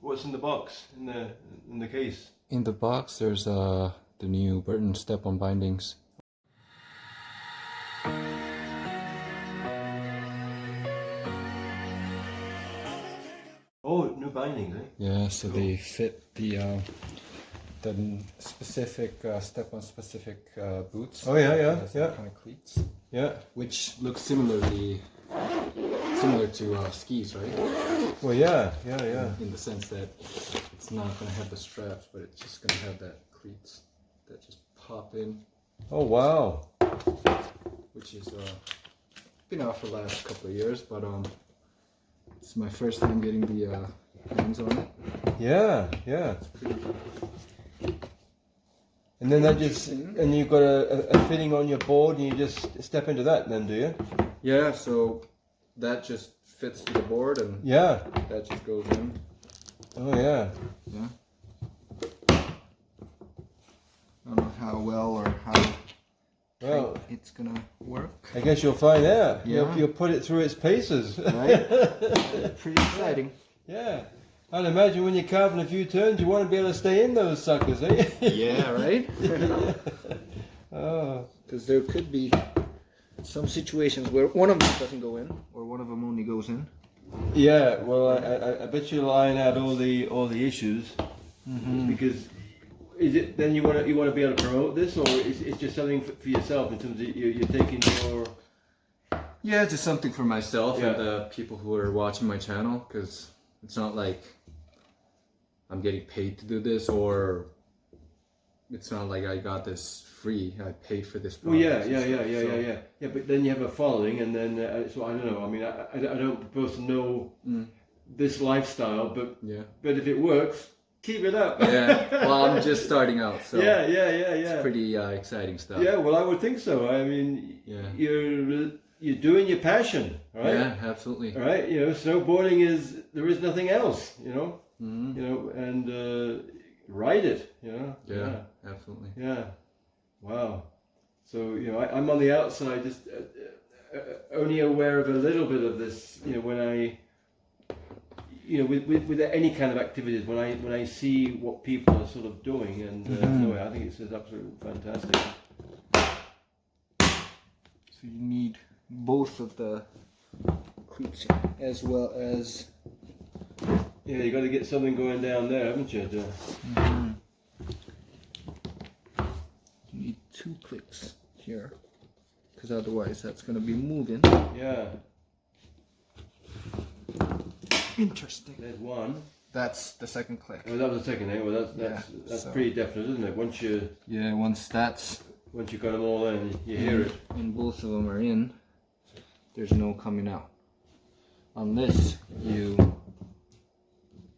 What's in the box, in the case? In the box, there's the new Burton StepOn bindings. Oh, new bindings, eh? Yeah, so cool. They fit the specific StepOn specific boots. Oh yeah, kind of cleats. Yeah, which looks similar to skis, right? Well, yeah. In the sense that it's not going to have the straps, but it's just going to have that cleats that just pop in. Oh wow! Which is been out for the last couple of years, but it's my first time getting the hands on it. Yeah. It's pretty. And then and you've got a fitting on your board, and you just step into that, then, do you? Yeah. So that just fits to the board, and that just goes in. Oh yeah. Yeah. I don't know how well or how it's gonna work. I guess you'll find out. Yeah. You'll put it through its paces. Right. Pretty exciting. Yeah. I'd imagine when you're carving a few turns, you want to be able to stay in those suckers, eh? Yeah, right? Oh. Because there could be some situations where one of them doesn't go in, or one of them only goes in. Yeah, well, I bet you'll iron out all the issues. Mm-hmm. Because is it then you want to be able to promote this, or it's just something for yourself in terms of you're taking your... Yeah, just something for myself and the people who are watching my channel, because it's not like I'm getting paid to do this, or it's not like I got this free. I paid for this product. Well, yeah. But then you have a following, and then so I don't know. I mean, I don't propose to know this lifestyle, but if it works, keep it up. Yeah. Well, I'm just starting out, so yeah. It's pretty exciting stuff. Yeah. Well, I would think so. I mean, you're doing your passion, right? Yeah, absolutely. Right. You know, snowboarding there is nothing else. You know. Mm-hmm. You know, and ride it. You know. Yeah. Absolutely. Yeah. Wow. So, you know, I'm on the outside, just only aware of a little bit of this. You know, when I, you know, with any kind of activities, when I see what people are sort of doing, and no, I think it's just absolutely fantastic. So you need both of the cleats as well as. Yeah, you got to get something going down there, haven't you? Mm-hmm. You need 2 clicks here, because otherwise that's going to be moving. Yeah. Interesting. There's one. That's the second click. Oh, that was the second, eh? Well, that's pretty definite, isn't it? Once you got them all in, you hear it. And both of them are in, there's no coming out. On this, you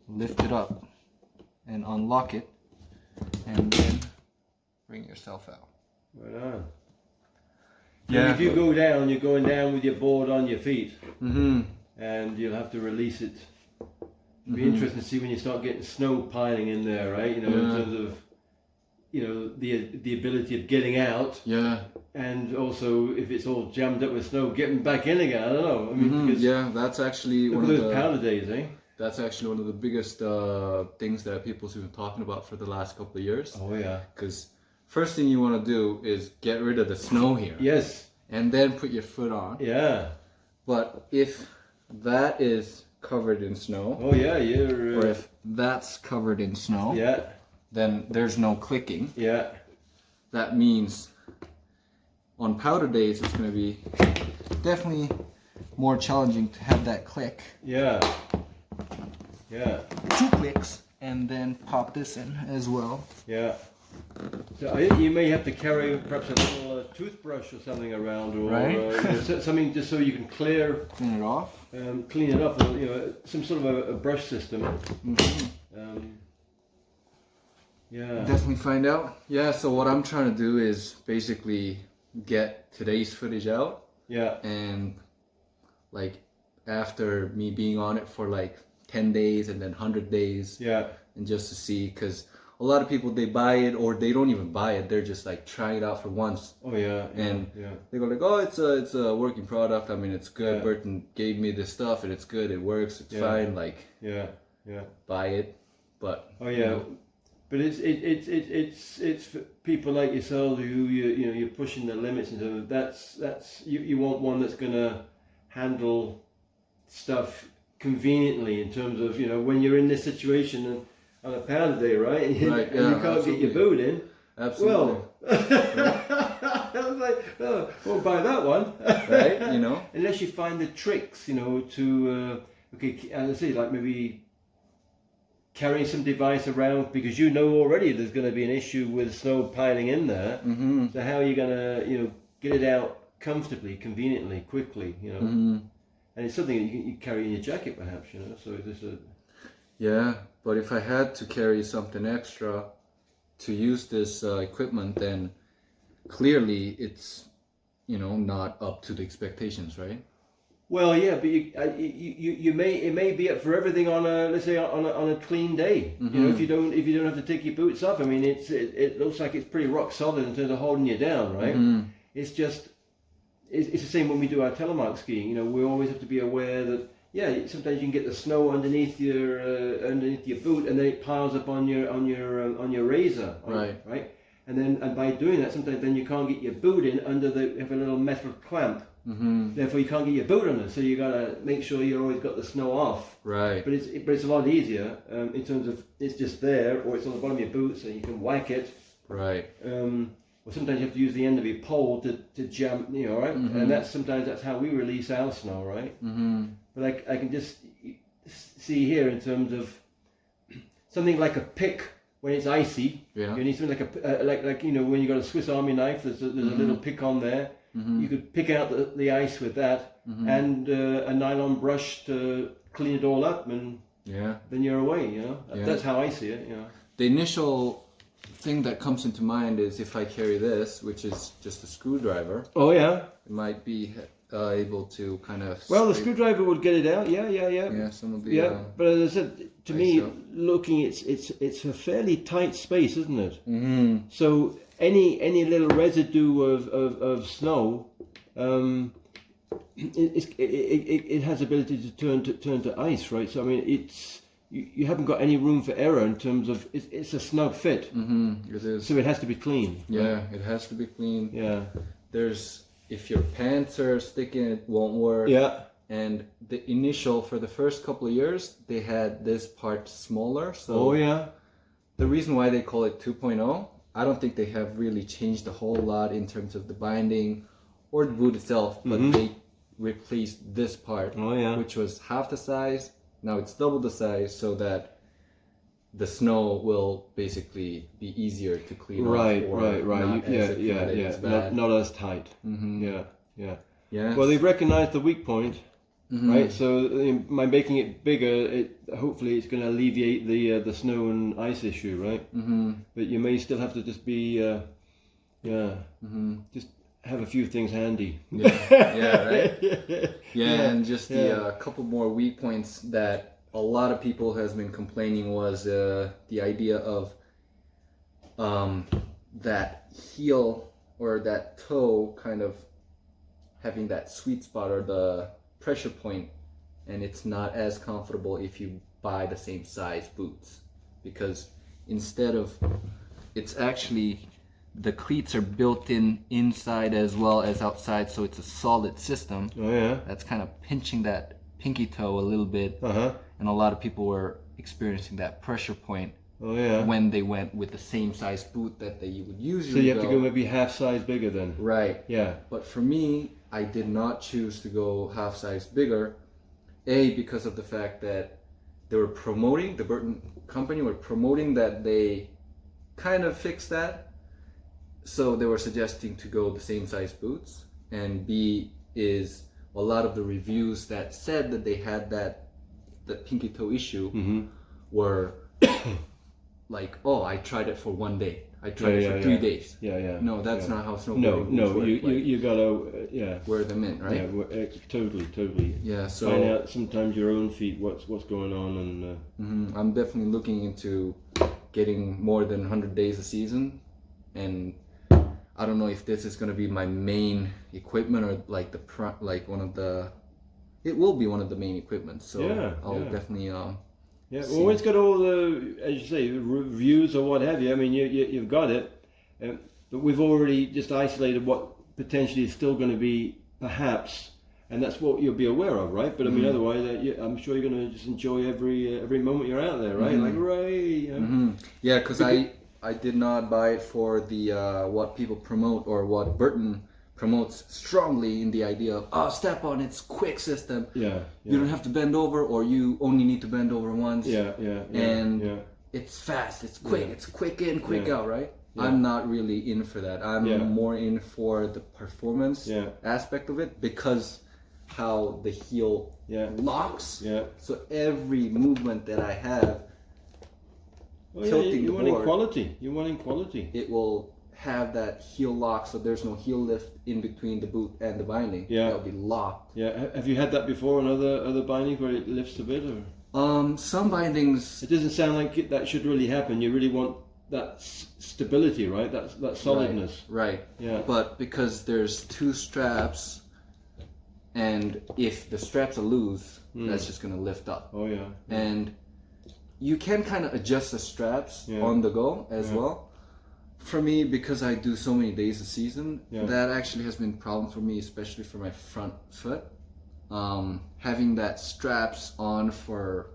lift it up and unlock it, and then bring yourself out. Right on. Yeah. If you go down, you're going down with your board on your feet, and you'll have to release it. It'll be interesting to see when you start getting snow piling in there, right? You know, in terms of, you know, the ability of getting out. Yeah. And also, if it's all jammed up with snow, getting back in again. I don't know. I mean, because that's actually one of those powder days, eh? That's actually one of the biggest things that people's been talking about for the last couple of years. Oh yeah. Because first thing you want to do is get rid of the snow here. Yes. And then put your foot on. Yeah. But if that is covered in snow. Oh yeah, or if that's covered in snow. Yeah. Then there's no clicking. Yeah. That means on powder days it's going to be definitely more challenging to have that click. Yeah. Yeah. 2 clicks and then pop this in as well. Yeah. So you may have to carry perhaps a little toothbrush or something around, or something just so you can clean it off. Clean it up, you know, some sort of a brush system. Yeah. Definitely find out. Yeah. So what I'm trying to do is basically get today's footage out. Yeah. And like after me being on it for like 10 days and then 100 days. Yeah. And just to see, because a lot of people, they buy it or they don't even buy it. They're just like trying it out for once. Oh yeah. And they go like, oh, it's a working product. I mean, it's good. Burton gave me this stuff and it's good. It works. It's fine. Like. Yeah. Yeah. buy it. But Oh yeah. But it's for people like yourself who you're pushing the limits, and so that's you want one that's gonna handle stuff conveniently in terms of when you're in this situation and on a pound a day, right? Right, And you can't get your boot in. Absolutely. Well, I was like, oh, we'll buy that one, right? Unless you find the tricks, to okay, as I say, like maybe carrying some device around because already there's going to be an issue with snow piling in there. Mm-hmm. So how are you going to get it out comfortably, conveniently, quickly? Mm-hmm. And it's something that you carry in your jacket, perhaps. So this Yeah, but if I had to carry something extra to use this equipment, then clearly it's not up to the expectations, right? Well, yeah, but it may be up for everything on a, let's say, on a clean day. Mm-hmm. If you don't have to take your boots off, I mean, it looks like it's pretty rock solid in terms of holding you down, right? Mm-hmm. It's just it's the same when we do our telemark skiing. We always have to be aware that sometimes you can get the snow underneath your boot, and then it piles up on your razor, right? And by doing that, sometimes then you can't get your boot in under have a little metal clamp. Mm-hmm. Therefore, you can't get your boot on it, so you gotta make sure you always got the snow off. Right. But it's a lot easier in terms of it's just there, or it's on the bottom of your boot, so you can whack it. Right. Or sometimes you have to use the end of your pole to jump, right? Mm-hmm. And that's how we release our snow, right? Mm-hmm. But I can just see here in terms of something like a pick when it's icy. Yeah. You need something like when you got a Swiss Army knife. There's a little pick on there. Mm-hmm. You could pick out the ice with that, mm-hmm. and a nylon brush to clean it all up, and then you're away. That's how I see it. The initial thing that comes into mind is if I carry this, which is just a screwdriver. Oh yeah. It might be able to kind of. Well, the screwdriver would get it out. Yeah. Yeah, some of the. But as I said, to me, looking, it's a fairly tight space, isn't it? Mm-hmm. So any little residue of snow, it has ability to turn to ice, right? So I mean, you haven't got any room for error in terms of it's a snug fit. Mm-hmm. It is. So it has to be clean. Yeah, it has to be clean. Yeah. If your pants are sticking, it won't work. Yeah. And for the first couple of years, they had this part smaller. So the reason why they call it 2.0, I don't think they have really changed a whole lot in terms of the binding or the boot itself, but they replaced this part, which was half the size. Now it's double the size, so that the snow will basically be easier to clean off. Right. Not as tight. Mm-hmm. Yeah. Well, they've recognized the weak point, right? So by making it bigger, hopefully it's going to alleviate the snow and ice issue, right? Mm-hmm. But you may still have to just be, just have a few things handy. Right. And just the couple more weak points that a lot of people has been complaining was the idea of that heel or that toe kind of having that sweet spot or the pressure point, and it's not as comfortable if you buy the same size boots, because instead of it's actually the cleats are built inside as well as outside, so it's a solid system. That's kind of pinching that pinky toe a little bit, and a lot of people were experiencing that pressure point when they went with the same size boot that they would usually. So you have to go maybe half size bigger then. Right. Yeah. But for me, I did not choose to go half size bigger. Because of the fact that they were promoting, the Burton company were promoting that they kind of fixed that. So they were suggesting to go the same size boots. And B is a lot of the reviews that said that they had the pinky toe issue were like, oh, I tried it for 1 day. I tried it for 3 days. No, that's not how snowboarding works. You gotta wear them in, right? Yeah, totally. Yeah, so find out sometimes your own feet what's going on, and I'm definitely looking into getting more than 100 days a season, and I don't know if this is going to be my main equipment or it will be one of the main equipment. So I'll definitely Yeah, well, it's got all the, as you say, reviews or what have you. I mean, you've got it, but we've already just isolated what potentially is still going to be perhaps, and that's what you'll be aware of, right? But I mean, otherwise, I'm sure you're going to just enjoy every moment you're out there, right? Like, hooray! You know? Yeah, because I did not buy it for the what people promote or what Burton promotes strongly in the idea of step on, it's quick system. Yeah. You don't have to bend over, or you only need to bend over once. And it's fast, it's quick, it's quick in, quick out, right? Yeah. I'm not really in for that. I'm more in for the performance aspect of it, because how the heel locks. So every movement that I have, tilting you the want board, equality. You want equality. it will have that heel lock, so there's no heel lift in between the boot and the binding. Yeah. That'll be locked. Yeah. Have you had that before on other bindings where it lifts a bit, or? Some bindings. It doesn't sound like that should really happen. You really want that stability, right? That solidness. Right. Yeah. But because there's two straps, and if the straps are loose, that's just gonna lift up. Oh yeah. And you can kind of adjust the straps on the go as well. For me, because I do so many days a season, that actually has been a problem for me, especially for my front foot. Having that straps on for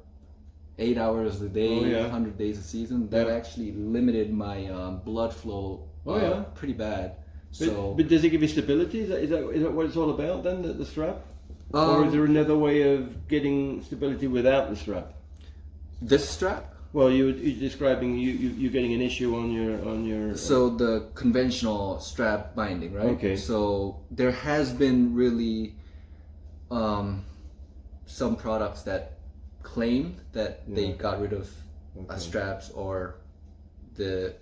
8 hours a day, 100 days a season, that actually limited my blood flow pretty bad. But does it give you stability? Is that what it's all about then, the strap? Or is there another way of getting stability without the strap? This strap? Well, you're describing you getting an issue on your. So the conventional strap binding, right? Okay. So there has been really some products that claimed that they got rid of straps or the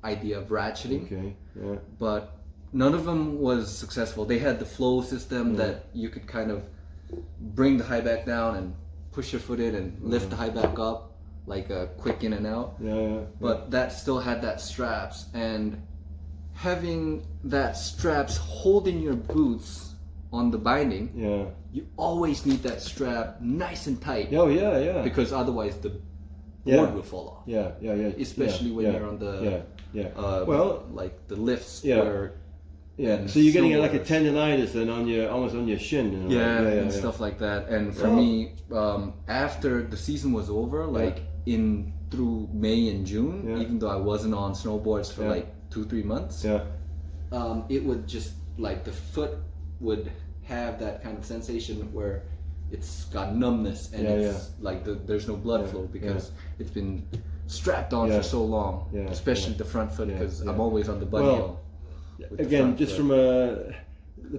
idea of ratcheting. Okay. Yeah. But none of them was successful. They had the flow system that you could kind of bring the high back down and push your foot in and lift the high back up, like a quick in and out. But that still had that straps, and having that straps holding your boots on the binding, you always need that strap nice and tight. Because otherwise the board will fall off. Especially when you're on the like the lifts where so you're getting like a tendonitis then almost on your shin. You know? And stuff like that. And for me, after the season was over, like in through May and June, even though I wasn't on snowboards for like 2-3 months, it would just like the foot would have that kind of sensation where it's got numbness and it's like there's no blood flow because it's been strapped on for so long, especially the front foot, because I'm always on the bunny hill. Again, just from the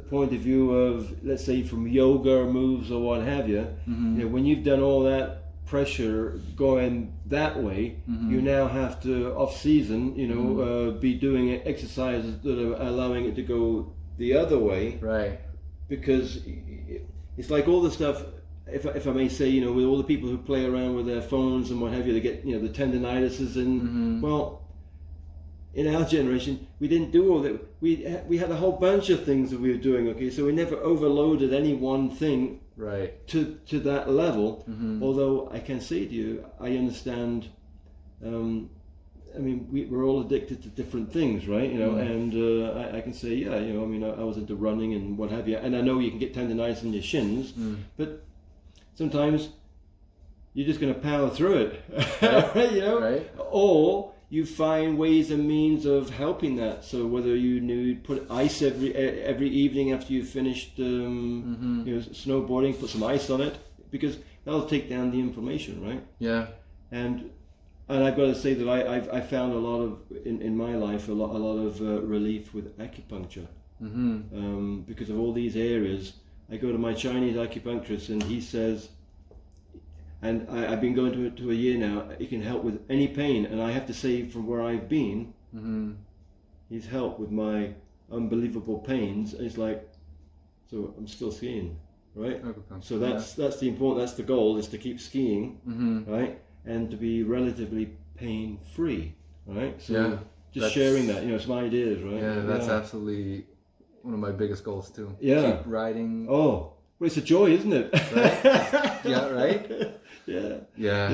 point of view of, let's say, from yoga moves or what have you, you know, when you've done all that pressure going that way, you now have to off season, you know, be doing exercises that are allowing it to go the other way, right? Because it's like all the stuff. If I may say, you know, with all the people who play around with their phones and what have you, they get, you know, the tendinitises and well. In our generation, we didn't do all that. We had a whole bunch of things that we were doing. Okay, so we never overloaded any one thing to that level. Although I can say to you, I understand. I mean, we're all addicted to different things, right? You know, and I can say, you know, I mean, I was into running and what have you, and I know you can get tendonitis in your shins, but sometimes you're just going to power through it, right? You know, or you find ways and means of helping that. So whether you put ice every evening after you've finished you know, snowboarding, put some ice on it, because that'll take down the inflammation, right? Yeah. And I've got to say that I found a lot of in my life a lot of relief with acupuncture, because of all these areas. I go to my Chinese acupuncturist and he says, and I've been going to a year now, it can help with any pain. And I have to say, from where I've been, he's helped with my unbelievable pains. And it's like, so I'm still skiing, right? So that's the important, that's the goal, is to keep skiing, right? And to be relatively pain-free, right? So just sharing that, you know, some ideas, right? Yeah, that's absolutely one of my biggest goals too. Yeah. Keep riding. Oh, well, it's a joy, isn't it? Right? Yeah, right? Yeah. Yeah.